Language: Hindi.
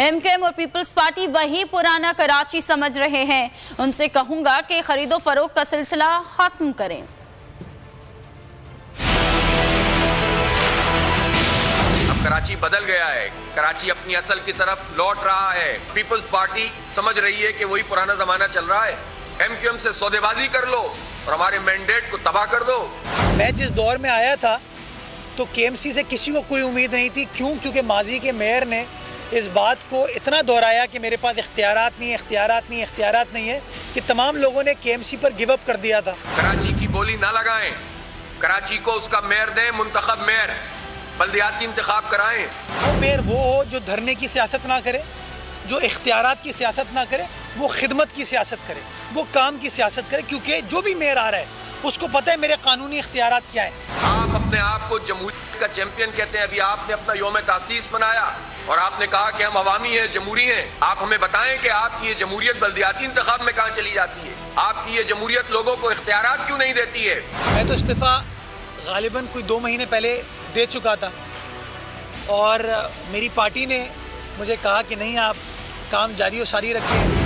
एमकेएम और पीपल्स पार्टी वही पुराना कराची समझ रहे हैं। उनसे कहूंगा कि खरीदो फरोख्त का सिलसिला खत्म करें। कराची बदल गया है, कराची अपनी असल की तरफ लौट रहा है। पीपल्स पार्टी समझ रही है कि वही पुराना जमाना चल रहा है। एमक्यूएम से सौदेबाजी कर लो और हमारे मैंडेट को तबाह कर दो। मैं जिस दौर में आया था तो केएमसी से किसी को कोई उम्मीद नहीं थी। क्योंकि माजी के मेयर ने इस बात को इतना दोहराया कि मेरे पास इख्तियारात नहीं है कि तमाम लोगों ने केएमसी पर गिव अप कर दिया था। कराची की बोली ना लगाएं, कराची को उसका मेयर दें, मुंतखब मेयर, बल्दियाती इंतखाब कराएं। वो मेयर वो हो जो धरने की सियासत ना करे, जो इख्तियारात की सियासत ना करे, वो खिदमत की सियासत करे, वो काम की सियासत करे। क्योंकि जो भी मेयर आ रहा है उसको पता है मेरे कानूनी इख्तियारात क्या है। आप अपने आप को जमहूरियत का चैंपियन कहते हैं। अभी आपने अपना यौम तासीस मनाया और आपने कहा कि हम अवामी हैं, जमहूरी हैं। आप हमें बताएं कि आपकी ये जमहूरियत बल्दियाती इंतखाब में कहाँ चली जाती है? आपकी ये जमहूरियत लोगों को इख्तियारात क्यों नहीं देती है? मैं तो इस्तीफ़ा गालिबन कोई 2 महीने पहले दे चुका था और मेरी पार्टी ने मुझे कहा कि नहीं, आप काम जारी और सारी रखें।